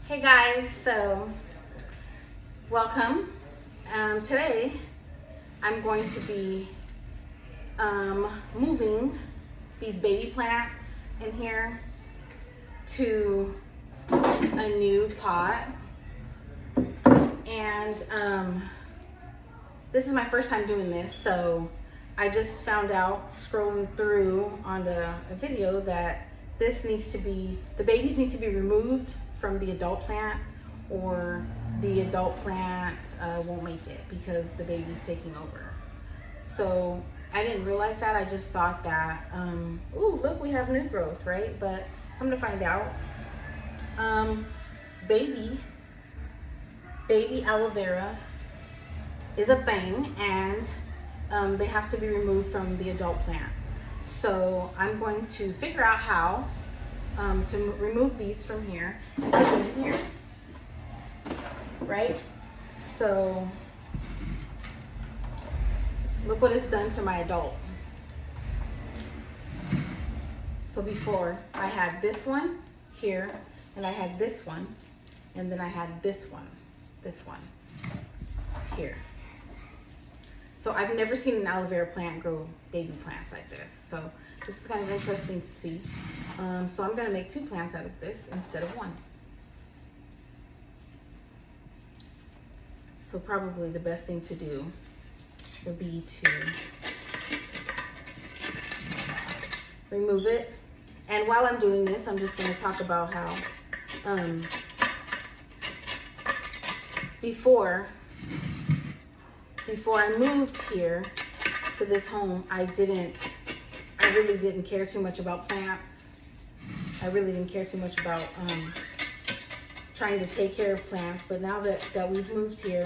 Hey guys, so welcome. Today I'm going to be moving these baby plants in here to a new pot. And this is my first time doing this, so I just found out scrolling through on a video that the babies need to be removed from the adult plant, or the adult plant won't make it because the baby's taking over. So I didn't realize that. I just thought that, ooh, look, we have new growth, right? But come to find out, baby aloe vera is a thing, and they have to be removed from the adult plant. So I'm going to figure out how to remove these from here and put them in here, right? So look what it's done to my adult. So before, I had this one here, and I had this one, and then I had this one here. So I've never seen an aloe vera plant grow baby plants like this. So this is kind of interesting to see. So I'm gonna make 2 plants out of this instead of 1. So probably the best thing to do would be to remove it. And while I'm doing this, I'm just gonna talk about how before I moved here to this home, I really didn't care too much about plants. I really didn't care too much about trying to take care of plants. But now that we've moved here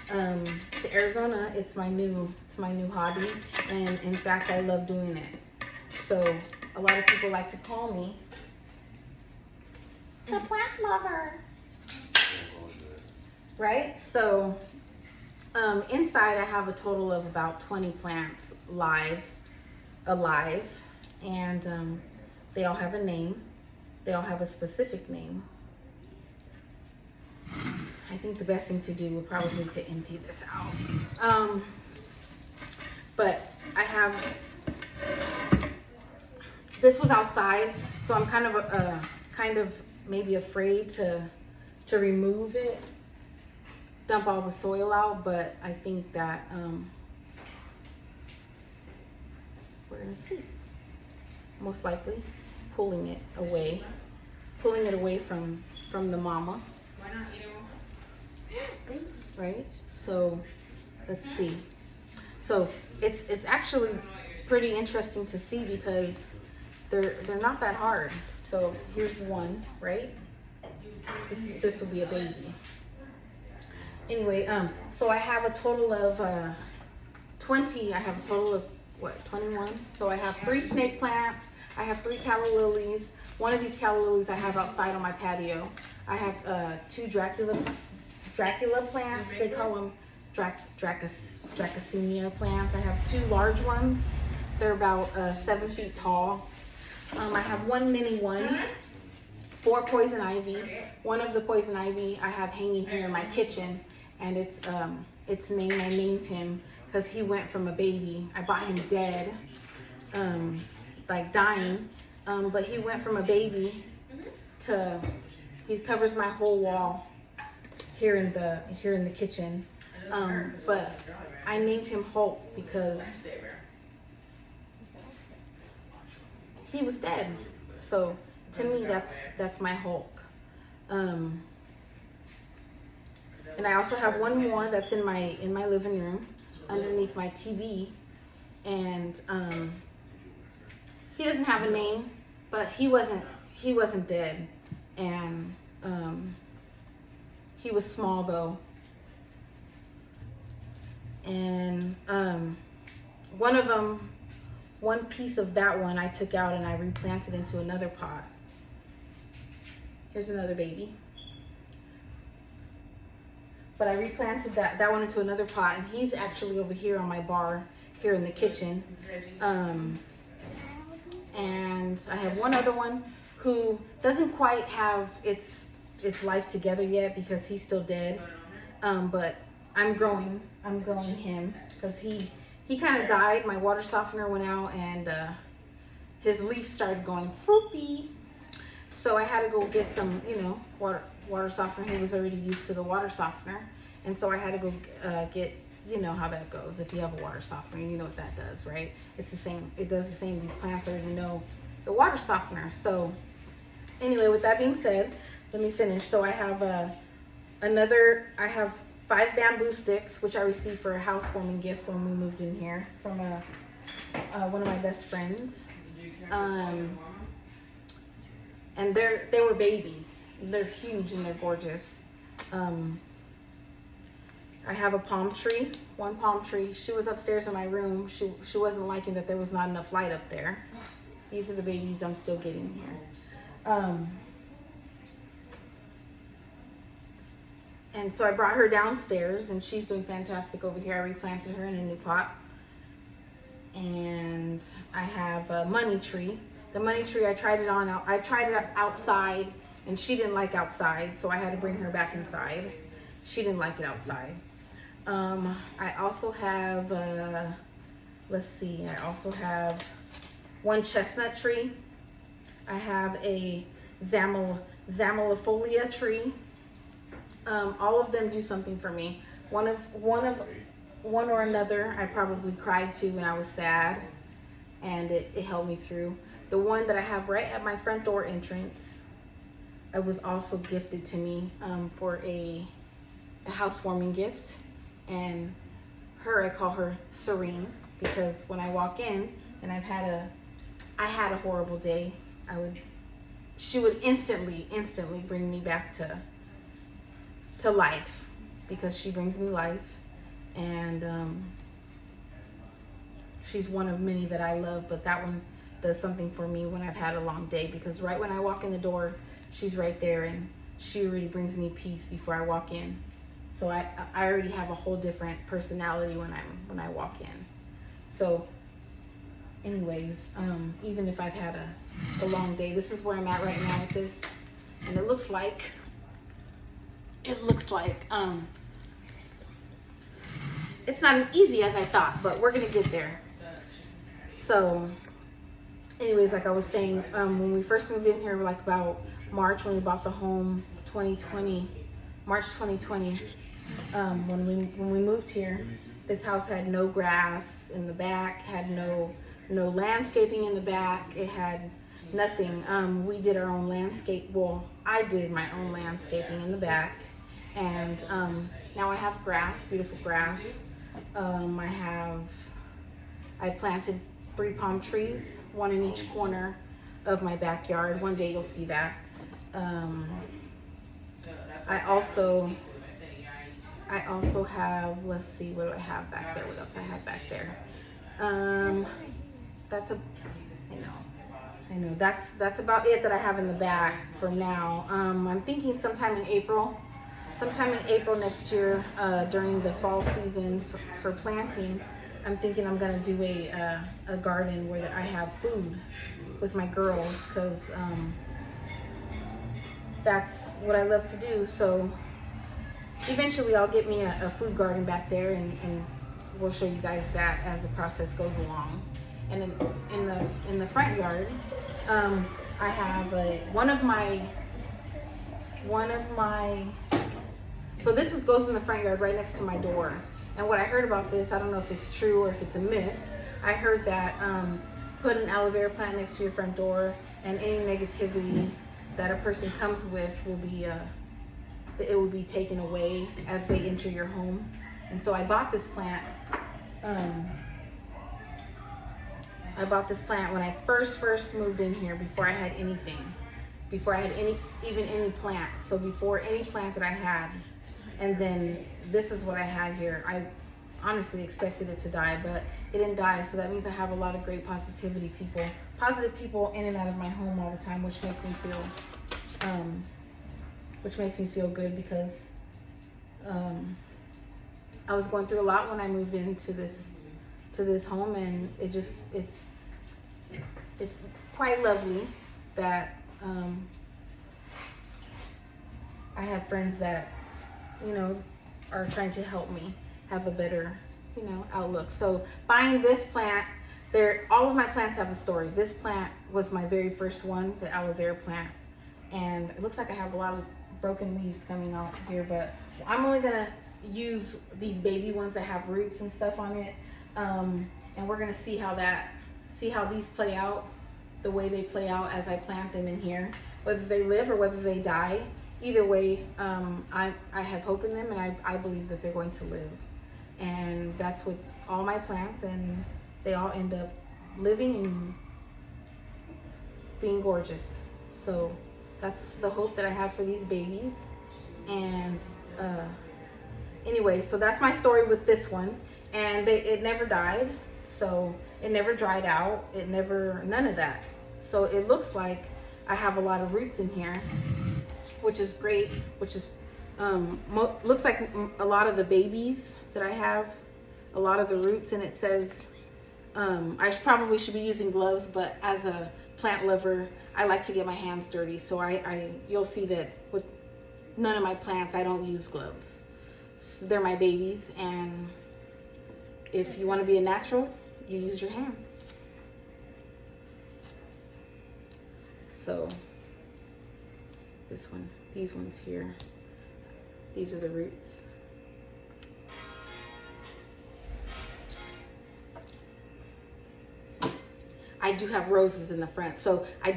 to Arizona, it's my new hobby, and in fact, I love doing it. So a lot of people like to call me the plant lover, right? So inside, I have a total of about 20 plants alive, and they all have a name. They all have a specific name. I think the best thing to do would probably be to empty this out. But I have, this was outside, so I'm kind of maybe afraid to remove it, dump all the soil out, but I think that we're gonna see. Most likely pulling it away from the mama. Why not eat it? Right? So let's see. So it's actually pretty interesting to see because they're not that hard. So here's one, right? This will be a baby. Anyway, so I have a total of 20. I have a total of 21. So I have 3 snake plants. I have 3 calla lilies. One of these calla lilies I have outside on my patio. I have 2 Dracula plants. They call them Dracassina plants. I have 2 large ones. They're about 7 feet tall. I have 1 mini one. 4 poison ivy. One of the poison ivy I have hanging here in my kitchen, and its name, I named him because he went from a baby. I bought him dead, like dying, but he went from a baby to, he covers my whole wall here in the kitchen. But I named him Hulk because he was dead. So to me, that's my Hulk. And I also have 1 more that's in my living room underneath my TV, and he doesn't have a name, but he wasn't dead, and he was small though. And one piece of that one I took out and I replanted into another pot. Here's another baby. But I replanted that one into another pot, and he's actually over here on my bar here in the kitchen. And I have one other one who doesn't quite have its its life together yet because he's still dead. But I'm growing him because he kind of died. My water softener went out and his leaf started going fruity. So I had to go get some, water softener. He was already used to the water softener. And so I had to go get, you know how that goes. If you have a water softener, you know what that does, right? It's the same. It does the same. These plants already know the water softener. So anyway, with that being said, let me finish. So I have I have 5 bamboo sticks, which I received for a housewarming gift when we moved in here from one of my best friends. And they were babies. They're huge and they're gorgeous. I have a palm tree, one palm tree. She was upstairs in my room. She wasn't liking that there was not enough light up there. These are the babies I'm still getting here. And so I brought her downstairs and she's doing fantastic over here. I replanted her in a new pot. And I have a money tree. The money tree, I tried it outside and she didn't like outside, so I had to bring her back inside. She didn't like it outside. I also have, I also have one chestnut tree. I have a Zamelifolia tree. All of them do something for me. One or another, I probably cried to when I was sad, and it helped me through. The one that I have right at my front door entrance, it was also gifted to me for a housewarming gift. And I call her Serene, because when I walk in and I had a horrible day, she would instantly bring me back to life, because she brings me life. And she's one of many that I love, but that one does something for me when I've had a long day, because right when I walk in the door, she's right there and she already brings me peace before I walk in. So I already have a whole different personality when I walk in. So anyways, even if I've had a long day, this is where I'm at right now with this. And it looks like it's not as easy as I thought, but we're gonna get there. So anyways, like I was saying, when we first moved in here, like about March, when we bought the home, March 2020, when we moved here, this house had no grass in the back, had no landscaping in the back. It had nothing. We did our own landscape. Well, I did my own landscaping in the back, and now I have grass, beautiful grass. I planted 3 palm trees, one in each corner of my backyard. One day you'll see that. I also have, let's see, what do I have back there? What else I have back there? I know that's about it that I have in the back for now. I'm thinking sometime in April next year, during the fall season for planting, I'm thinking I'm gonna do a garden where I have food with my girls, because that's what I love to do. So eventually I'll get me a food garden back there, and we'll show you guys that as the process goes along. And in the front yard, I have one of my. So this goes in the front yard right next to my door. And what I heard about this, I don't know if it's true or if it's a myth. I heard that put an aloe vera plant next to your front door, and any negativity that a person comes with will be taken away as they enter your home. And so I bought this plant. I bought this plant when I first moved in here, before I had anything, before I had any plant. So before any plant that I had. And then this is what I had here. I honestly expected it to die, but it didn't die. So that means I have a lot of great positive people in and out of my home all the time, which makes me feel good, because I was going through a lot when I moved into this home, and it's quite lovely that I have friends that, you know, are trying to help me have a better, you know, outlook. So buying this plant, all of my plants have a story. This plant was my very first one, the aloe vera plant. And it looks like I have a lot of broken leaves coming out here, but I'm only gonna use these baby ones that have roots and stuff on it. And we're gonna see how these play out, the way they play out as I plant them in here, whether they live or whether they die. Either way, I have hope in them, and I believe that they're going to live. And that's with all my plants, and they all end up living and being gorgeous. So that's the hope that I have for these babies. And anyway, so that's my story with this one. And it never died, so it never dried out, none of that. So it looks like I have a lot of roots in here, which is great, which is looks like a lot of the babies that I have, a lot of the roots, and it says I probably should be using gloves, but as a plant lover, I like to get my hands dirty. So you'll see that with none of my plants, I don't use gloves. So they're my babies, and if you want to be a natural, you use your hands. So this one, these ones here, these are the roots. I do have roses in the front. So let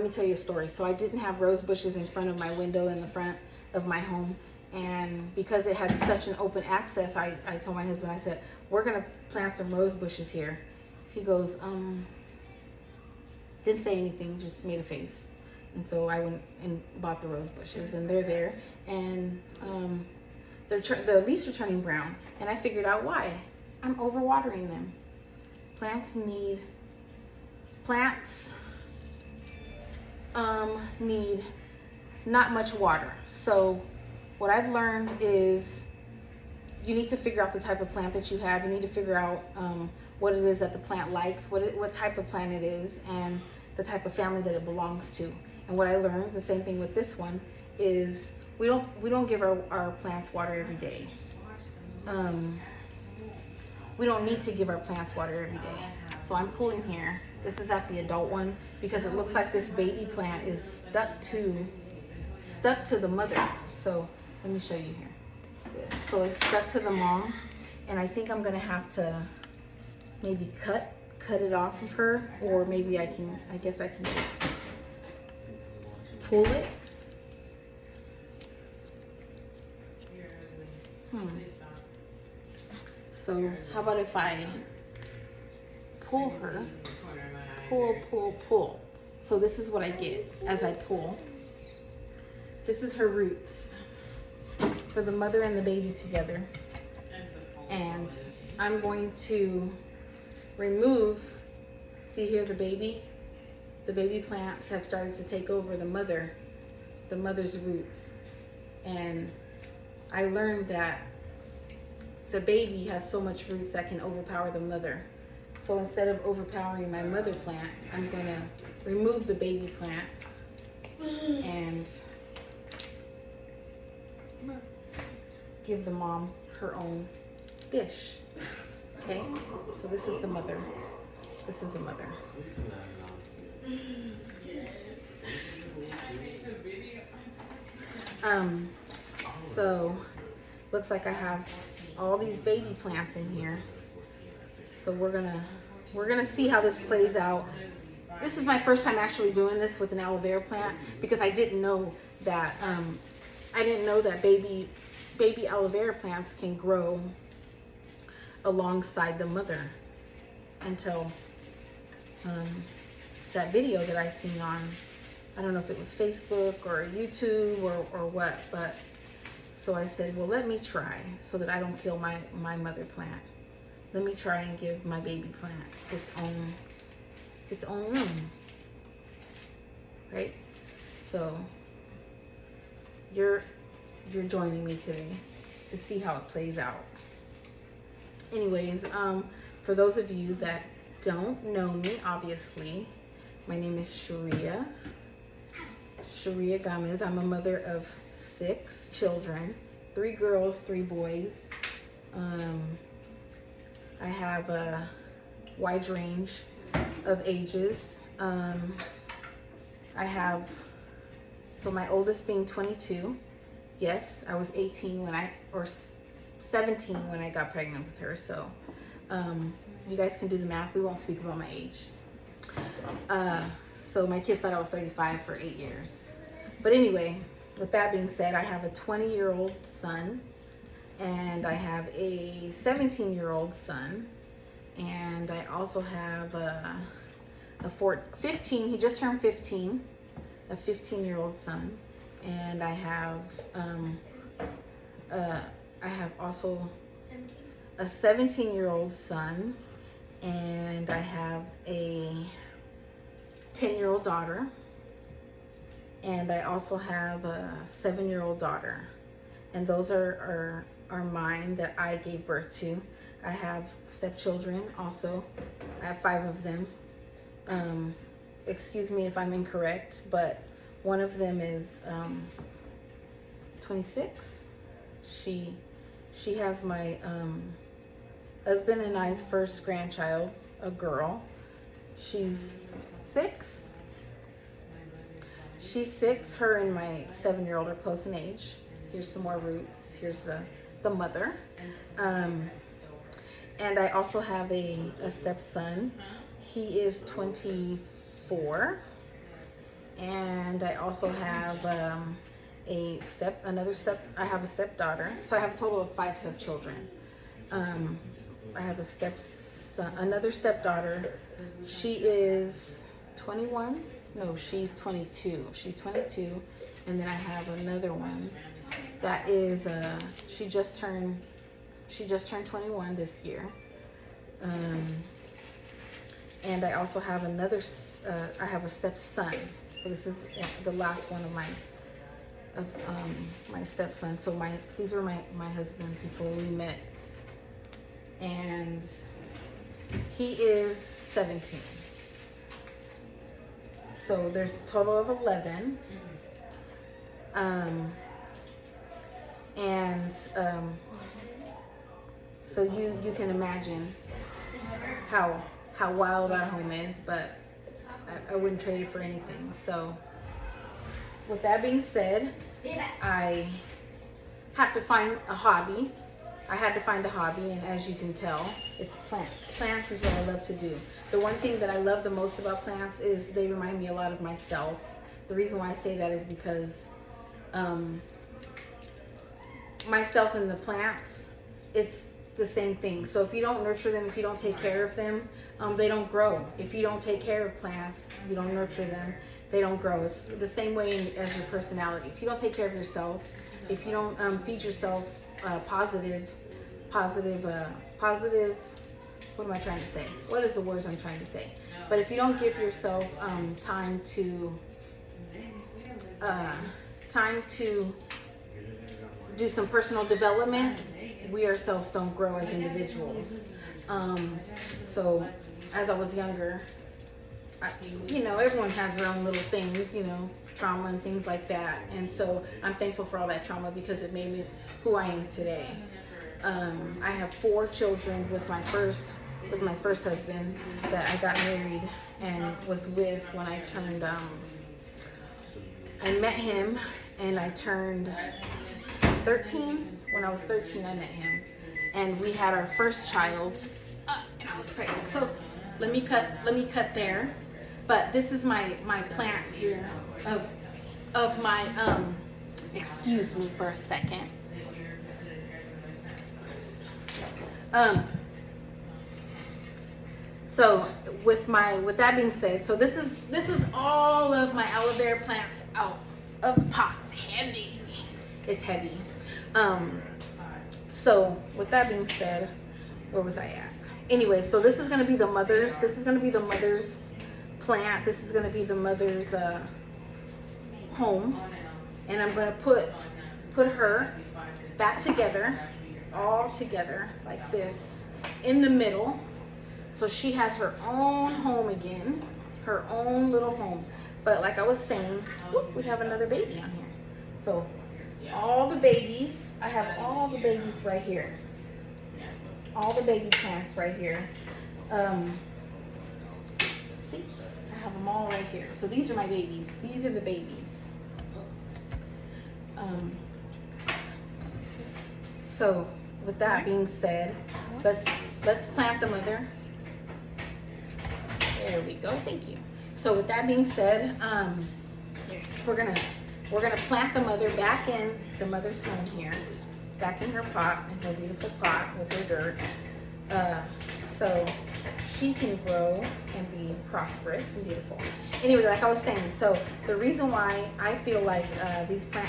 me tell you a story. So I didn't have rose bushes in front of my window in the front of my home. And because it had such an open access, I told my husband, I said, we're gonna plant some rose bushes here. He goes, didn't say anything, just made a face. And so I went and bought the rose bushes, and they're there. And the leaves are turning brown. And I figured out why. I'm overwatering them. Plants need not much water. So what I've learned is you need to figure out the type of plant that you have. You need to figure out what it is that the plant likes, what type of plant it is, and the type of family that it belongs to. And what I learned, the same thing with this one, is we don't give our plants water every day. We don't need to give our plants water every day. So I'm pulling here. This is at the adult one because it looks like this baby plant is stuck to the mother. So let me show you here. So it's stuck to the mom, and I think I'm gonna have to maybe cut it off of her, or maybe I guess I can just pull it. So how about if I pull her, pull. So this is what I get as I pull. This is her roots for the mother and the baby together. And I'm going to remove, see here, the baby plants have started to take over the mother's roots. And I learned that the baby has so much roots that can overpower the mother. So instead of overpowering my mother plant, I'm gonna remove the baby plant and give the mom her own dish. Okay, so this is the mother. This is the mother. So looks like I have all these baby plants in here. So we're gonna see how this plays out. This is my first time actually doing this with an aloe vera plant because I didn't know that baby aloe vera plants can grow alongside the mother until that video that I seen on, I don't know if it was Facebook or YouTube or what, but so I said, well, let me try so that I don't kill my mother plant. Let me try and give my baby plant its own room, right? So you're joining me today to see how it plays out. Anyways, for those of you that don't know me, obviously, my name is Sharia. Sharia Gomez. I'm a mother of 6 children, 3 girls, 3 boys. I have a wide range of ages. I have, so my oldest being 22. Yes, I was 18 or 17 when I got pregnant with her. So you guys can do the math. We won't speak about my age. So my kids thought I was 35 for 8 years. But anyway, with that being said, I have a 20-year-old son, and I have a 17-year-old son, and I also have a 15. He just turned 15, a 15-year-old son, and I have also a 17-year-old son, and I have a 10-year-old daughter, and I also have a 7-year-old daughter, and those are mine that I gave birth to. I have stepchildren also. I have 5 of them. Excuse me if I'm incorrect, but one of them is 26. She has my husband and I's first grandchild, a girl. She's 6. She's 6. Her and my 7-year-old are close in age. Here's some more roots. Here's the mother. And I also have a stepson. He is 24. And I also have I have a stepdaughter. So I have a total of 5 stepchildren. I have another stepdaughter. She is 21. No, she's 22. She's 22. And then I have another one that is she just turned 21 this year. And I also have I have a stepson. So this is the last one of my stepson. So these were my husbands before we met. And he is 17. So there's a total of 11. So you can imagine how wild our home is, but I wouldn't trade it for anything. So with that being said, I have to find a hobby. I had to find a hobby, and as you can tell, it's plants. Plants is what I love to do. The one thing that I love the most about plants is they remind me a lot of myself. The reason why I say that is because myself and the plants, it's the same thing. So if you don't nurture them, if you don't take care of them, they don't grow. If you don't take care of plants, you don't nurture them, they don't grow. It's the same way as your personality. If you don't take care of yourself, if you don't feed yourself positive, what am I trying to say? What is the words I'm trying to say? But if you don't give yourself time to do some personal development, we ourselves don't grow as individuals. So as I was younger, everyone has their own little things, trauma and things like that. And so I'm thankful for all that trauma because it made me who I am today. I have 4 children with my first husband that I got married and was with when I turned, I met him and I turned 13. When I was 13, I met him, and we had our first child, and I was pregnant. So let me cut there. But this is my plant here of my excuse me for a second. So with that being said, so this is all of my aloe vera plants out of the pots. Heavy. It's heavy. So with that being said, where was I at? Anyway, so this is going to be the mother's plant. This is going to be the mother's home. And I'm going to put her back together, all together like this in the middle. So she has her own home again, her own little home. But like I was saying, whoop, we have another baby on here. So all the babies, I have all the babies right here. All the baby plants right here. See, I have them all right here. So these are my babies. These are the babies. So with that being said, let's plant the mother. There we go. Thank you. So with that being said, we're gonna plant the mother back in the mother's home here, back in her pot, in her beautiful pot with her dirt, so she can grow and be prosperous and beautiful. Anyway, like I was saying, so the reason why I feel like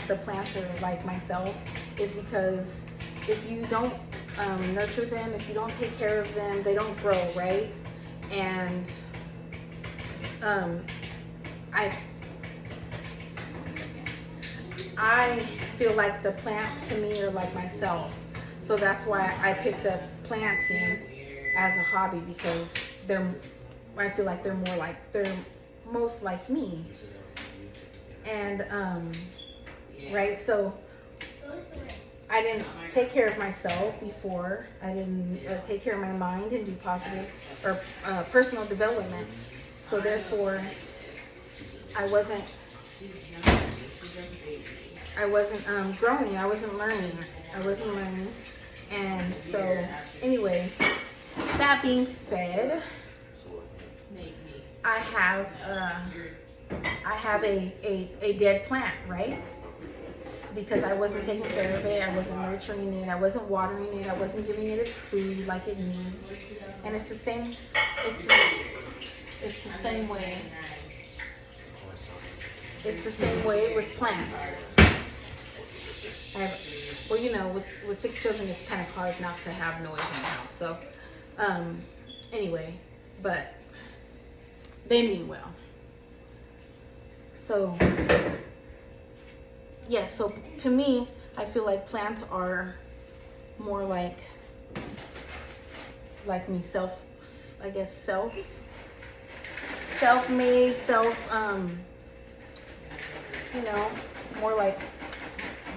the plants are like myself is because if you don't nurture them, if you don't take care of them, they don't grow, right? And I feel like the plants to me are like myself. So that's why I picked up planting as a hobby, because I feel like they're most like me. And right, so I didn't take care of myself before. I didn't take care of my mind and do positive or personal development. So therefore, I wasn't growing. I wasn't learning. And so anyway, that being said, I have a dead plant, right? Because I wasn't taking care of it, I wasn't nurturing it, I wasn't watering it, I wasn't giving it its food like it needs. And it's the same way. It's the same way with plants. With 6 children, it's kind of hard not to have noise in the house. So, anyway, but they mean well. So, yes, so to me, I feel like plants are more like me, self-made,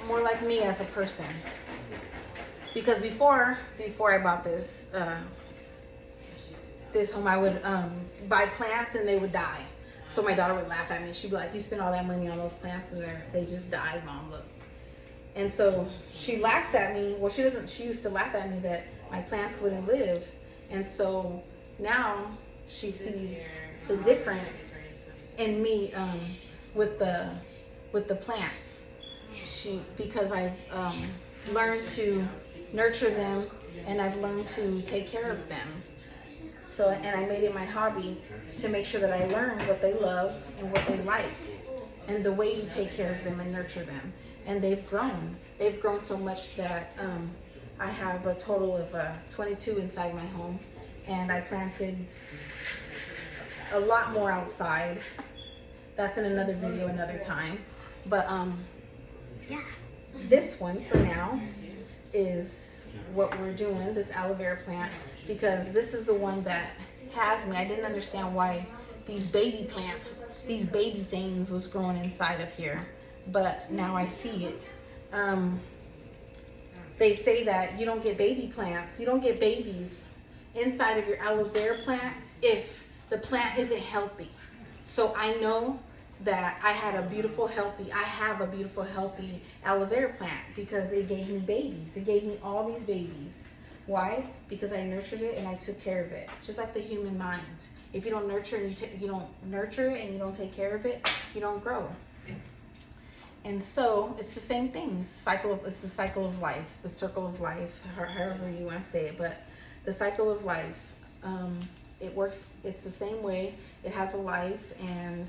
more like me as a person. Because before I bought this home, I would buy plants and they would die. So my daughter would laugh at me. She'd be like, "You spent all that money on those plants and they just died, Mom, look." And so she laughs at me. Well, she doesn't. She used to laugh at me that my plants wouldn't live. And so now she sees the difference in me with the plants. Because I've learned to nurture them and I've learned to take care of them. So, and I made it my hobby to make sure that I learn what they love and what they like and the way to take care of them and nurture them. And they've grown. They've grown so much that I have a total of 22 inside my home. And I planted a lot more outside. That's in another video another time. But this one for now is what we're doing, this aloe vera plant, because this is the one that has me. I didn't understand why these baby plants, these baby things was growing inside of here, but now I see it. They say that you don't get baby plants, you don't get babies inside of your aloe vera plant if the plant isn't healthy. So I know that I have a beautiful healthy aloe vera plant because it gave me babies. It gave me all these babies. Why? Because I nurtured it and I took care of it. It's just like the human mind. If you don't nurture and you don't nurture it and you don't take care of it, you don't grow. And so it's the same thing. It's the cycle of life, the circle of life, however you want to say it. But the cycle of life, it works. It's the same way. It has a life, and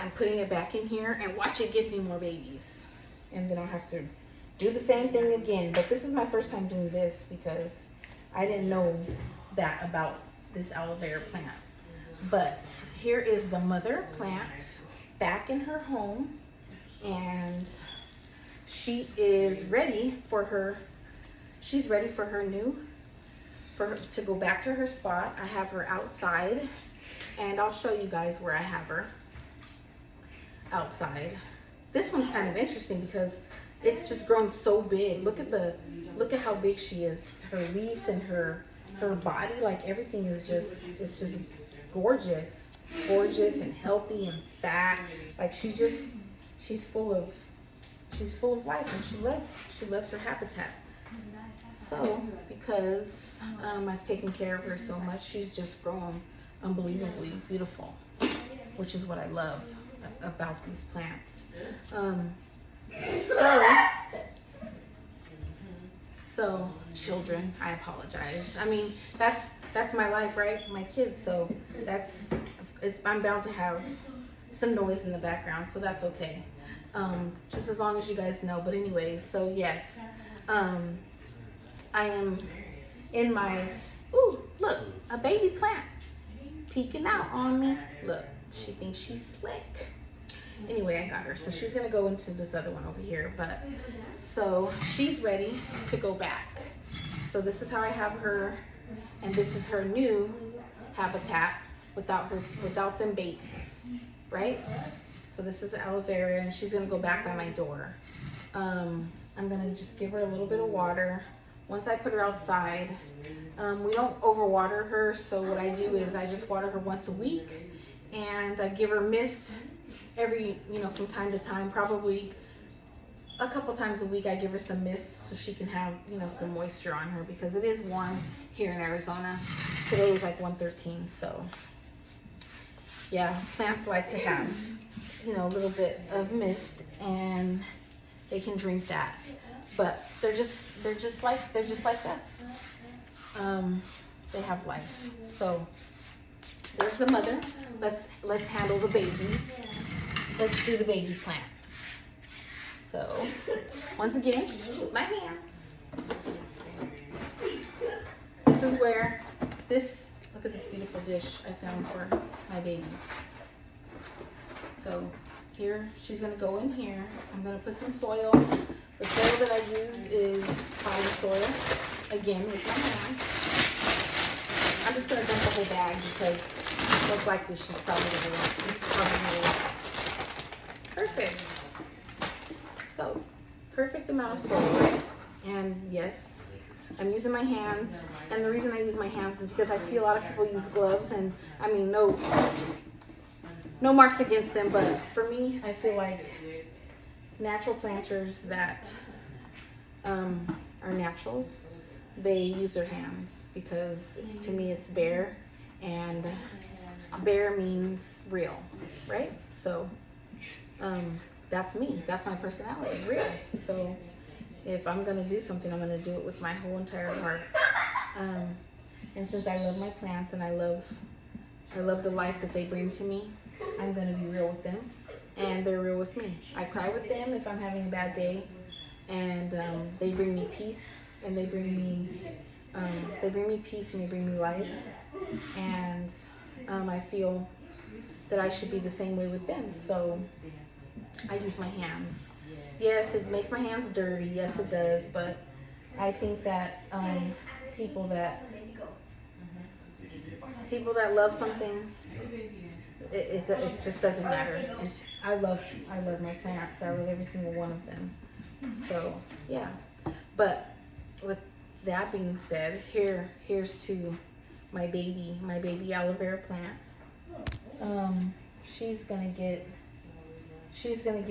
I'm putting it back in here, and watch it give me more babies. And then I'll have to do the same thing again. But this is my first time doing this because I didn't know that about this aloe vera plant. But here is the mother plant back in her home, and she is ready for her. She's ready for her to go back to her spot. I have her outside, and I'll show you guys where I have her. outside. This one's kind of interesting because it's just grown so big. Look at how big she is. Her leaves and her body, like everything is just gorgeous. Gorgeous and healthy and fat. Like she's full of life, and she loves her habitat. So because I've taken care of her so much, she's just grown unbelievably beautiful, which is what I love about these plants. So children, I apologize. I mean, that's my life, right? My kids. So I'm bound to have some noise in the background, so that's okay. Just as long as you guys know. But anyways, so yes, I am in my, ooh, look, a baby plant peeking out on me. Look, she thinks she's slick. Anyway, I got her. So she's gonna go into this other one over here. But so she's ready to go back. So this is how I have her, and this is her new habitat without them babies, right? So this is aloe vera, and she's gonna go back by my door. I'm gonna just give her a little bit of water. Once I put her outside, we don't overwater her, so what I do is I just water her once a week, and I give her mist every, from time to time, probably a couple times a week. I give her some mist so she can have, some moisture on her, because it is warm here in Arizona. Today was like 113, so yeah, plants like to have, a little bit of mist, and they can drink that. But they're just like us. They have life. So there's the mother. Let's handle the babies. Let's do the baby plant. So once again, with my hands. This is where look at this beautiful dish I found for my babies. So here, she's gonna go in here. I'm gonna put some soil. The soil that I use is potting soil, again, with my hands. I'm just gonna dump the whole bag because most likely she's probably gonna want it's probably perfect. So, perfect amount of soil, right? And yes, I'm using my hands. And the reason I use my hands is because I see a lot of people use gloves, and I mean, no marks against them, but for me, I feel like natural planters that are naturals, they use their hands, because to me it's bare, and bare means real, right? So that's me. That's my personality, real. So if I'm gonna do something, I'm gonna do it with my whole entire heart. And since I love my plants and I love the life that they bring to me, I'm gonna be real with them, and they're real with me. I cry with them if I'm having a bad day, and they bring me peace, and they bring me peace, and they bring me life, and I feel that I should be the same way with them. So I use my hands. Yes, it makes my hands dirty. Yes, it does. But I think that people that love something, it just doesn't matter. And I love my plants. I love every single one of them. So yeah. But with that being said, here's to my baby aloe vera plant. She's gonna get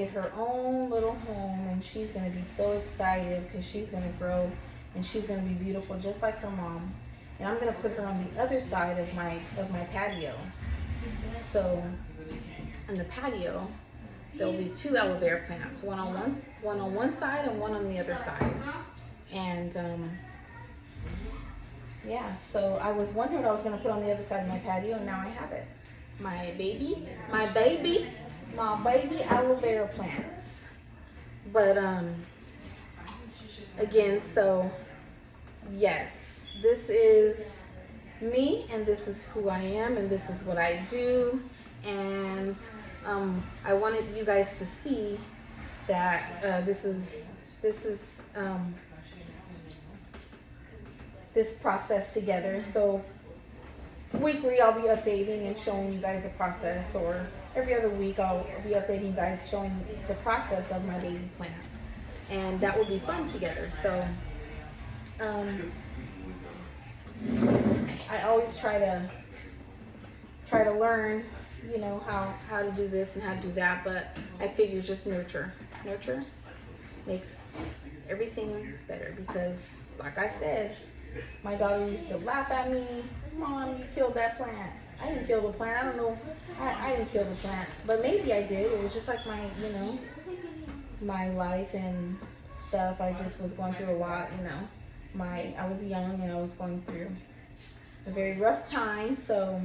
her own little home, and she's gonna be so excited because she's gonna grow, and she's gonna be beautiful just like her mom. And I'm gonna put her on the other side of my patio. So in the patio, there'll be 2 aloe vera plants, one on one side and one on the other side. And yeah, so I was wondering what I was gonna put on the other side of my patio, and now I have it. My baby aloe vera plants. But again, so yes, this is me, and this is who I am, and this is what I do. And I wanted you guys to see that this process together. So weekly I'll be updating and showing you guys the process, or every other week I'll be updating you guys, showing the process of my baby plant, and that will be fun together. So I always try to learn, you know, how to do this and how to do that, but I figure just nurture makes everything better, because like I said, my daughter used to laugh at me, Mom, you killed that plant. I didn't kill the plant. I don't know. I didn't kill the plant, but maybe I did. It was just like my, you know, my life and stuff. I just was going through a lot, you know. I was young and I was going through a very rough time. So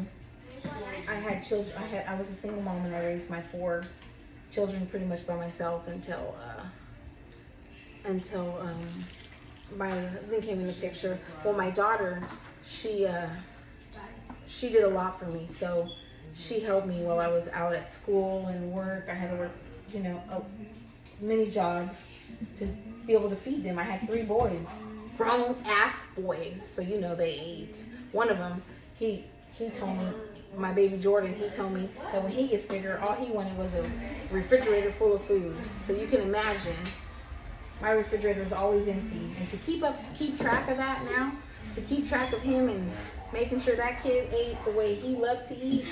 I had children. I was a single mom, and I raised my 4 children pretty much by myself until my husband came in the picture. Well, my daughter, she did a lot for me. So she helped me while I was out at school and work. I had to work, you know, many jobs to be able to feed them. I had 3 boys, grown ass boys. So, you know, they ate. One of them, he told me, my baby Jordan, he told me that when he gets bigger, all he wanted was a refrigerator full of food. So you can imagine, my refrigerator is always empty. And to keep track of that now, to keep track of him and making sure that kid ate the way he loved to eat,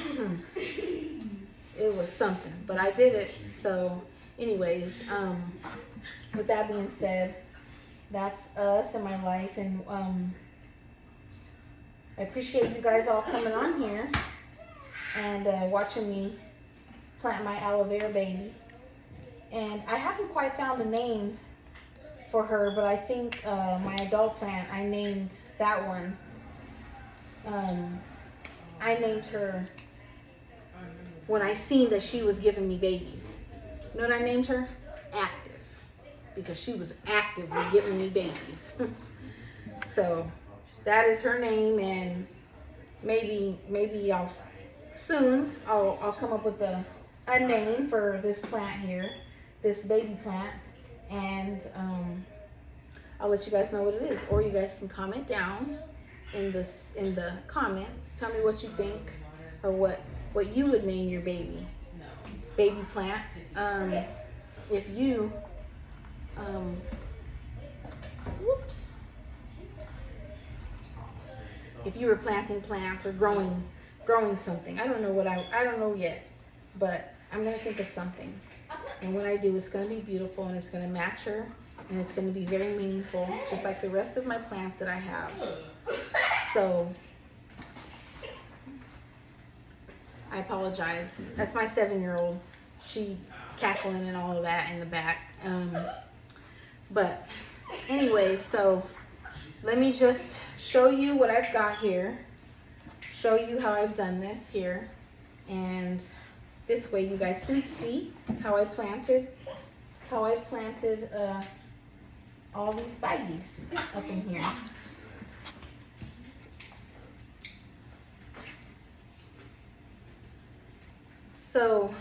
it was something. But I did it. So anyways, with that being said, that's us and my life. And I appreciate you guys all coming on here and watching me plant my aloe vera baby. And I haven't quite found a name for her, but I think my adult plant, I named that one. I named her when I seen that she was giving me babies. You know what I named her? Active. Because she was actively giving me babies. So that is her name, and maybe soon I'll come up with a name for this plant here, this baby plant, and I'll let you guys know what it is, or you guys can comment down in the comments. Tell me what you think, or what you would name your baby plant. If you if you were planting plants or growing something, I don't know yet, but I'm gonna think of something, and when I do, it's gonna be beautiful, and it's gonna match her, and it's gonna be very meaningful, just like the rest of my plants that I have. So I apologize. That's my 7-year-old. She cackling and all of that in the back. But anyway, so let me just show you what I've got here. Show you how I've done this here. And this way you guys can see how I planted all these baggies up in here. So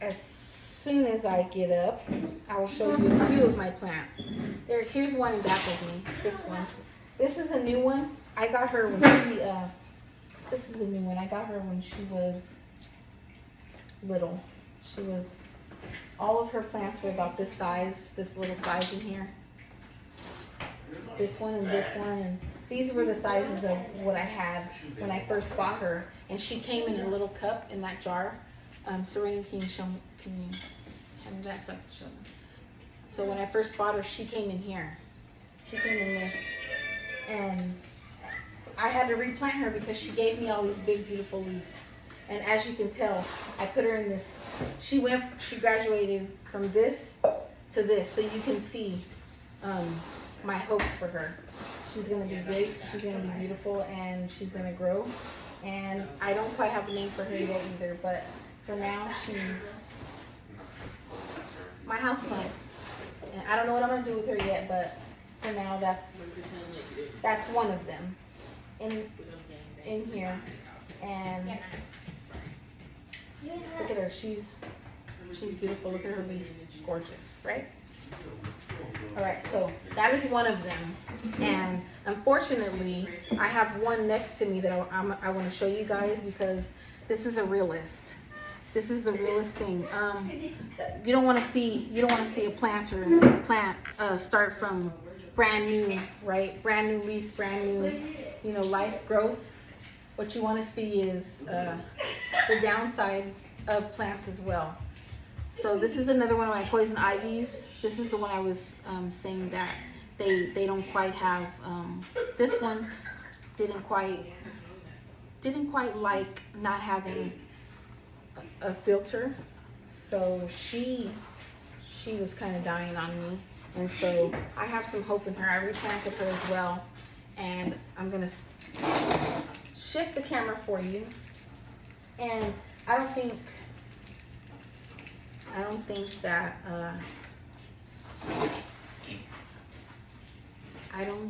as soon as I get up, I will show you a few of my plants. Here's one in back of me. This one. This is a new one. I got her when this is a new one. I got her when she was little. All of her plants were about this size, this little size in here. This one and this one, and these were the sizes of what I had when I first bought her. And she came in a little cup in that jar. Serena, can you hand me that so I can show them? So when I first bought her, she came in here. She came in this. And I had to replant her because she gave me all these big, beautiful leaves. And as you can tell, I put her in this. She graduated from this to this. So you can see my hopes for her. She's going to be big. She's going to be beautiful. And she's going to grow. And I don't quite have a name for her yet either, but for now she's my houseplant. And I don't know what I'm gonna do with her yet, but for now that's one of them in here. And look at her, she's beautiful. Look at her leaves, gorgeous, right? All right, so that is one of them. And unfortunately, I have one next to me that I want to show you guys, because This is a realist. This is the realest thing. You don't want to see a plant start from brand new, right? Brand new leaves, brand new, life growth. What you want to see is the downside of plants as well. So this is another one of my poison ivies. This is the one I was saying that they don't quite have. This one didn't quite like not having a filter, so she was kind of dying on me, and so I have some hope in her. I replanted her as well, and I'm gonna shift the camera for you. And I don't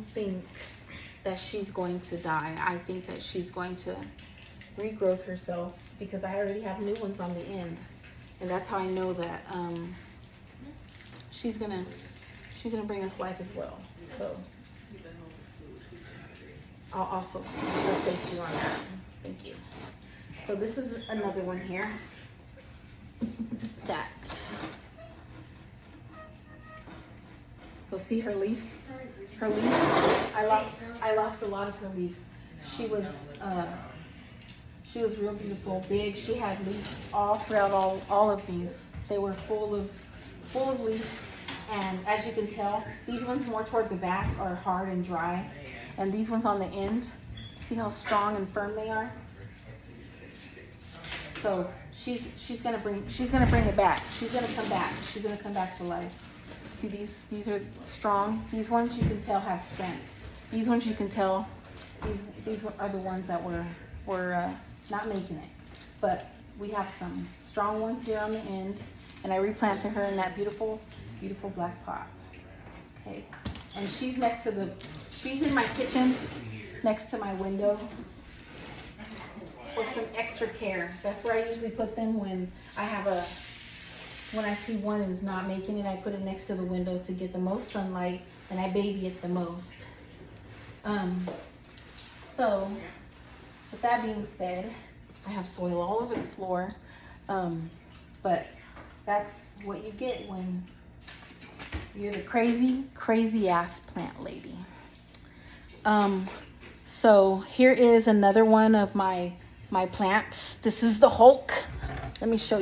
think that she's going to die. I think that she's going to regrowth herself because I already have new ones on the end, and that's how I know that she's gonna bring us life as well. So I'll also update you on that. Thank you. So this is another one here that. So see her leaves. Her leaves. I lost a lot of her leaves. She was real beautiful, big. She had leaves all throughout all of these. They were full of leaves. And as you can tell, these ones more toward the back are hard and dry. And these ones on the end, see how strong and firm they are? So she's gonna bring it back. She's gonna come back. She's gonna come back to life. See, these are strong. These ones you can tell have strength. These ones you can tell, these are the ones that were not making it. But we have some strong ones here on the end, and I replanted her in that beautiful, beautiful black pot. Okay, and she's in my kitchen, next to my window, for some extra care. That's where I usually put them when I see one is not making it. I put it next to the window to get the most sunlight, and I baby it the most. So with that being said, I have soil all over the floor, but that's what you get when you're the crazy ass plant lady. So here is another one of my plants. This is the Hulk. Let me show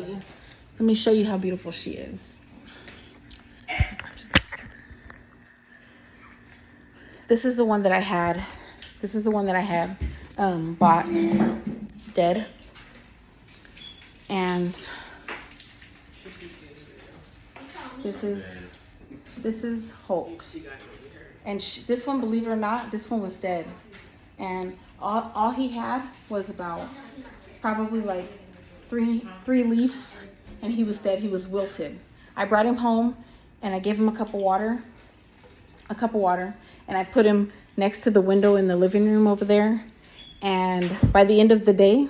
you how beautiful she is. This is the one that I had. Bought dead. And this is Hulk. And this one, believe it or not, this one was dead. And all he had was about probably like three leaves, and he was dead. He was wilted. I brought him home and I gave him a cup of water, and I put him next to the window in the living room over there. And by the end of the day,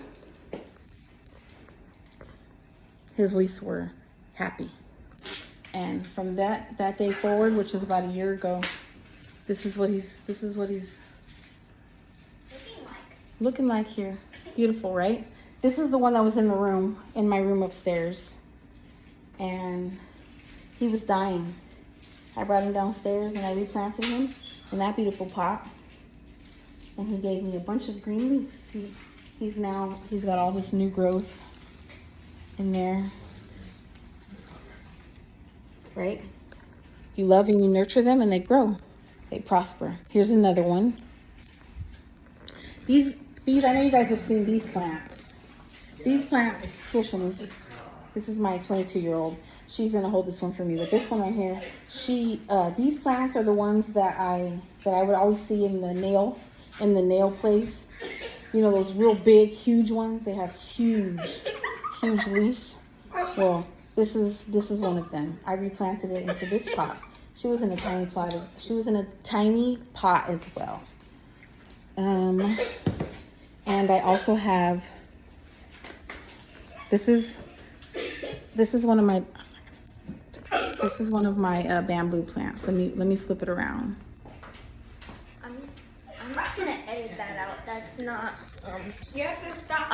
his leaves were happy. And from that day forward, which was about a year ago, this is what he's looking like here. Beautiful, right? This is the one that was in my room upstairs. And he was dying. I brought him downstairs and I replanted him in that beautiful pot. And he gave me a bunch of green leaves. He's got all this new growth in there. Right? You love and you nurture them and they grow. They prosper. Here's another one. These I know you guys have seen these plants. These plants, cushions. This is my 22-year-old. She's gonna hold this one for me, but this one right here, these plants are the ones that I would always see in the nail place. You know, those real big, huge ones. They have huge leaves. Well, this is one of them. I replanted it into this pot. She was in a tiny pot as well. And I also have, this is one of my bamboo plants. Let me flip it around. I'm just gonna edit that out. That's not. You have to stop.